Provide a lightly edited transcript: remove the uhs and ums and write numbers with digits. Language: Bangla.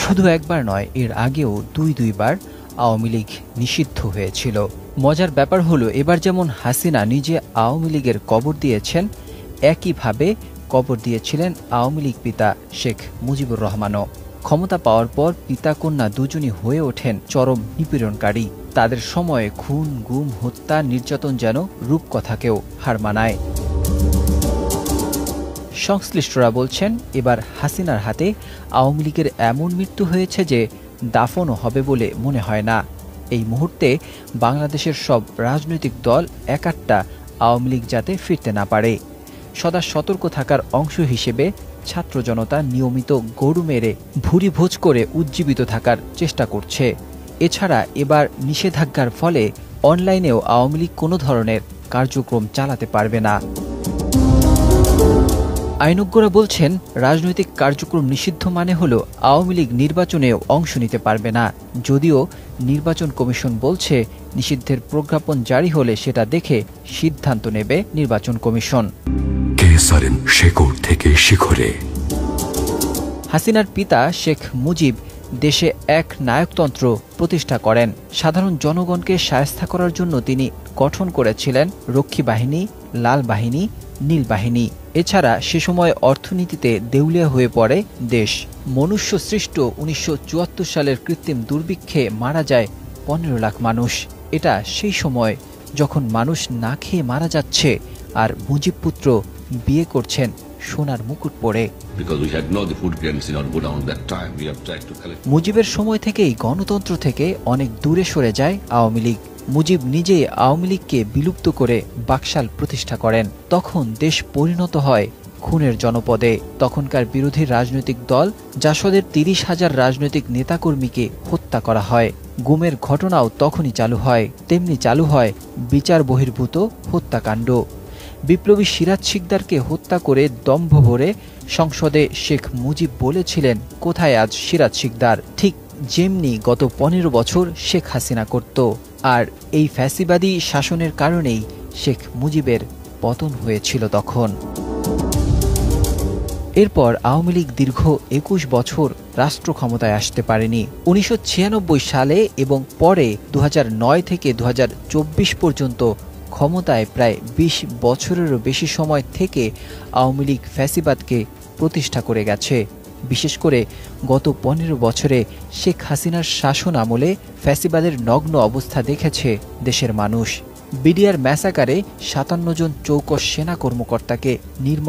শুধু একবার নয়, এর আগেও দুইবার আওয়ামী লীগ নিষিদ্ধ হয়েছিল। মজার ব্যাপার হলো, এবার যেমন হাসিনা নিজে আওয়ামী লীগের কবর দিয়েছেন, একইভাবে কবর দিয়েছিলেন আওয়ামী লীগ পিতা শেখ মুজিবুর রহমানও। ক্ষমতা পাওয়ার পর পিতা কন্যা দুজনই হয়ে ওঠেন চরম নিপীড়নকারী। তাদের সময়ে খুন, গুম, হত্যা, নির্যাতন যেন রূপকথাকেও হার মানায়। সংশ্লিষ্টরা বলছেন, এবার হাসিনার হাতে আওয়ামী লীগের এমন মৃত্যু হয়েছে যে দাফনও হবে বলে মনে হয় না। এই মুহূর্তে বাংলাদেশের সব রাজনৈতিক দল একাট্টা আওয়ামী লীগ যাতে ফিরতে না পারে। সদা সতর্ক থাকার অংশ হিসেবে ছাত্র জনতা নিয়মিত গরু মেরে ভুরি ভোজ করে উজ্জীবিত থাকার চেষ্টা করছে। এছাড়া এবার নিষেধাজ্ঞার ফলে অনলাইনেও আওয়ামী লীগ কোনো ধরনের কার্যক্রম চালাতে পারবে না। আইনজ্ঞরা বলছেন, রাজনৈতিক কার্যক্রম নিষিদ্ধ মানে হলো আওয়ামী লীগ নির্বাচনেও অংশ নিতে পারবে না। যদিও নির্বাচন কমিশন বলছে, নিষিদ্ধের প্রজ্ঞাপন জারি হলে সেটা দেখে সিদ্ধান্ত নেবে নির্বাচন কমিশন। শেকড় থেকে শিখরে। হাসিনার পিতা শেখ মুজিব দেশে এক নায়কতন্ত্র প্রতিষ্ঠা করেন। সাধারণ জনগণকে শায়েস্তা করার জন্য তিনি গঠন করেছিলেন রক্ষী বাহিনী, লাল বাহিনী, নীল বাহিনী। এছাড়া সে সময় অর্থনীতিতে দেউলিয়া হয়ে পড়ে দেশ। মনুষ্য সৃষ্ট ১৯৭৪ সালের কৃত্রিম দুর্ভিক্ষে মারা যায় ১৫ লাখ মানুষ। এটা সেই সময় যখন মানুষ না খেয়ে মারা যাচ্ছে, আর মুজিব পুত্র বিয়ে করছেন সোনার মুকুট পরে। মুজিবের সময় থেকেই গণতন্ত্র থেকে অনেক দূরে সরে যায় আওয়ামী লীগ। মুজিব নিজেই আওয়ামী লীগকে বিলুপ্ত করে বাকশাল প্রতিষ্ঠা করেন। তখন দেশ পরিণত হয় খুনের জনপদে। তখনকার বিরোধী রাজনৈতিক দল জাসদের ৩০,০০০ রাজনৈতিক নেতাকর্মীকে হত্যা করা হয়। গুমের ঘটনাও তখনই চালু হয়। তেমনি চালু হয় বিচার বহির্ভূত হত্যাকাণ্ড। বিপ্লবী সিরাজ শিকদারকে হত্যা করে দম্ভ ভরে সংসদে শেখ মুজিব বলেছিলেন, কোথায় আজ সিরাজ শিকদার? ঠিক যেমনি গত ১৫ বছর শেখ হাসিনা করত। আর এই ফ্যাসিবাদী শাসনের কারণেই শেখ মুজিবের পতন হয়েছিল তখন। এরপর আওয়ামী লীগ দীর্ঘ ২১ বছর রাষ্ট্র ক্ষমতায় আসতে পারেনি। ১৯৯৬ সালে এবং পরে ২০০৯ থেকে ২০২৪ পর্যন্ত ক্ষমতায় প্রায় ২০ বছরেরও বেশি সময় থেকে আওয়ামী লীগ ফ্যাসিবাদকে প্রতিষ্ঠা করে গেছে। বিশেষ করে গত ১৫ বছরে শেখ হাসিনার শাসন আমলে ফ্যাসিবাদের নগ্ন অবস্থা দেখেছে দেশের মানুষ। বিডিআর ম্যাসাকারে ৫৭ জন চৌকস সেনা কর্মকর্তাকে নির্মম